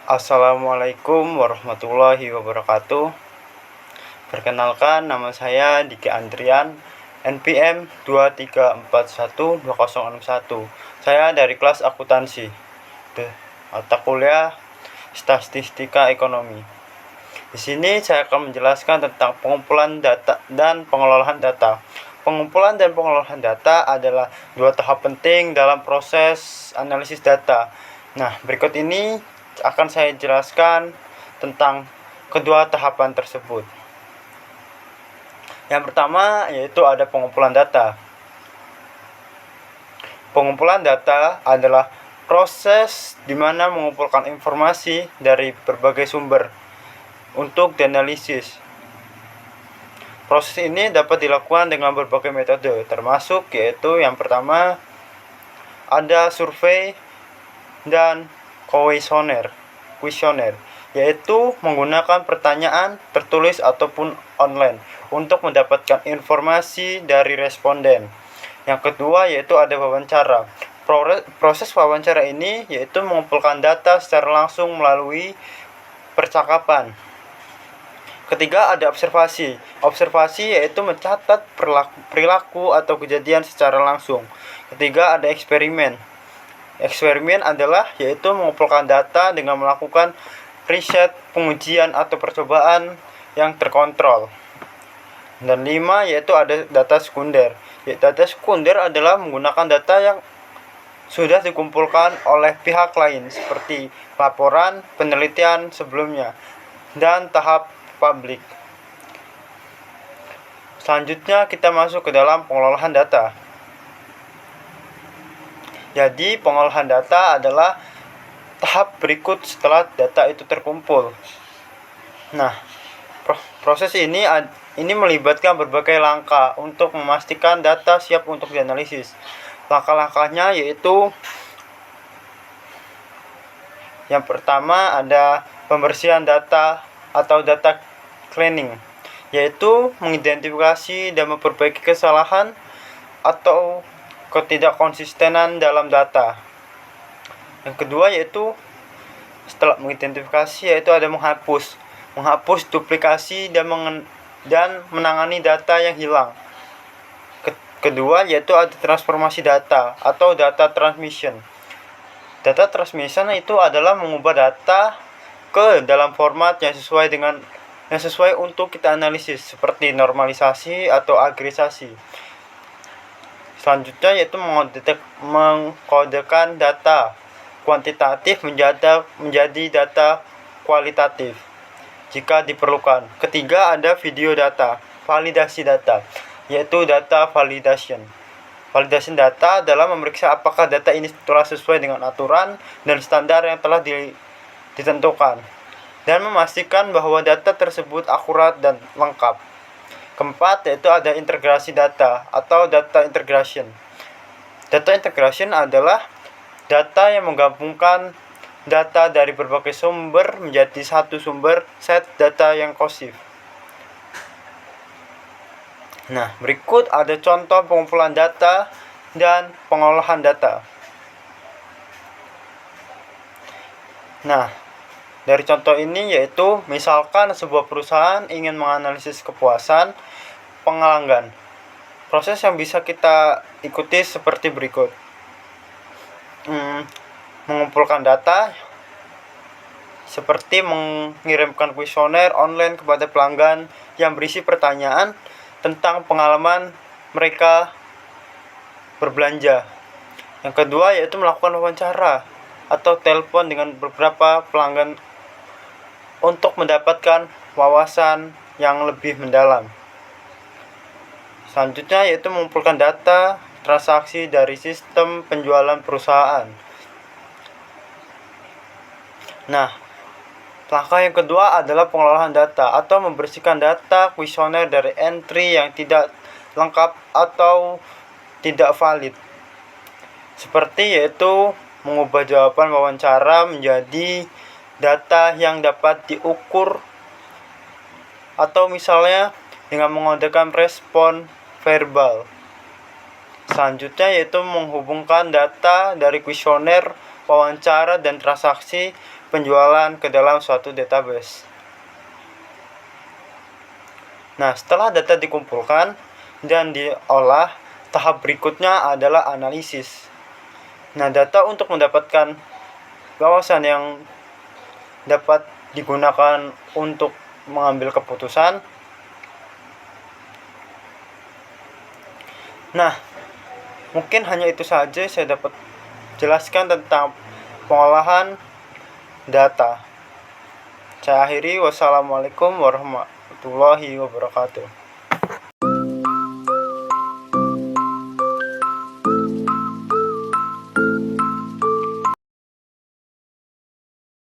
Assalamualaikum warahmatullahi wabarakatuh. Perkenalkan, nama saya Diki Andrian, NPM 23412061. Saya dari kelas akuntansi, mata kuliah Statistika Ekonomi. Di sini saya akan menjelaskan tentang pengumpulan data dan pengelolaan data. Pengumpulan dan pengelolaan data adalah dua tahap penting dalam proses analisis data. Nah, berikut ini akan saya jelaskan tentang kedua tahapan tersebut. Yang pertama yaitu ada pengumpulan data. Pengumpulan data adalah proses di mana mengumpulkan informasi dari berbagai sumber untuk dianalisis. Proses ini dapat dilakukan dengan berbagai metode, termasuk yaitu yang pertama ada survei dan kuesioner, yaitu menggunakan pertanyaan tertulis ataupun online untuk mendapatkan informasi dari responden. Yang kedua yaitu ada wawancara. Proses wawancara ini yaitu mengumpulkan data secara langsung melalui percakapan. Ketiga ada observasi. Observasi yaitu mencatat perilaku atau kejadian secara langsung. Ketiga ada eksperimen. Eksperimen adalah yaitu mengumpulkan data dengan melakukan riset, pengujian atau percobaan yang terkontrol. Dan 5 yaitu ada data sekunder. Data sekunder adalah menggunakan data yang sudah dikumpulkan oleh pihak lain seperti laporan, penelitian sebelumnya, dan tahap publik. Selanjutnya kita masuk ke dalam pengelolaan data. Jadi pengolahan data adalah tahap berikut setelah data itu terkumpul. Nah, proses ini melibatkan berbagai langkah untuk memastikan data siap untuk dianalisis. Langkah-langkahnya yaitu yang pertama ada pembersihan data atau data cleaning, yaitu mengidentifikasi dan memperbaiki kesalahan atau ketidakkonsistenan dalam data. Yang kedua yaitu setelah mengidentifikasi yaitu ada menghapus duplikasi dan menangani data yang hilang. Kedua yaitu ada transformasi data atau data transmission. Data transmission itu adalah mengubah data ke dalam format yang sesuai untuk kita analisis seperti normalisasi atau agregasasi. Selanjutnya yaitu mengkodekan data kuantitatif menjadi data kualitatif jika diperlukan. Ketiga ada video data, validasi data, yaitu data validation. Validasi data adalah memeriksa apakah data ini telah sesuai dengan aturan dan standar yang telah ditentukan, dan memastikan bahwa data tersebut akurat dan lengkap. Keempat yaitu ada integrasi data atau data integration. Data integration adalah data yang menggabungkan data dari berbagai sumber menjadi satu sumber set data yang kohesif. Nah, berikut ada contoh pengumpulan data dan pengolahan data. Nah, dari contoh ini yaitu misalkan sebuah perusahaan ingin menganalisis kepuasan pelanggan. Proses yang bisa kita ikuti seperti berikut. Mengumpulkan data seperti mengirimkan kuesioner online kepada pelanggan yang berisi pertanyaan tentang pengalaman mereka berbelanja. Yang kedua yaitu melakukan wawancara atau telepon dengan beberapa pelanggan untuk mendapatkan wawasan yang lebih mendalam. Selanjutnya yaitu mengumpulkan data transaksi dari sistem penjualan perusahaan. Nah, langkah yang kedua adalah pengelolaan data atau membersihkan data kuesioner dari entry yang tidak lengkap atau tidak valid. Seperti yaitu mengubah jawaban wawancara menjadi data yang dapat diukur, atau misalnya dengan mengodekan respon verbal. Selanjutnya yaitu menghubungkan data dari kuesioner wawancara, dan transaksi penjualan ke dalam suatu database. Nah, setelah data dikumpulkan dan diolah, tahap berikutnya adalah analisis. Nah, data untuk mendapatkan wawasan yang dapat digunakan untuk mengambil keputusan. Nah, mungkin hanya itu saja saya dapat jelaskan tentang pengolahan data. Saya akhiri, wassalamualaikum warahmatullahi wabarakatuh.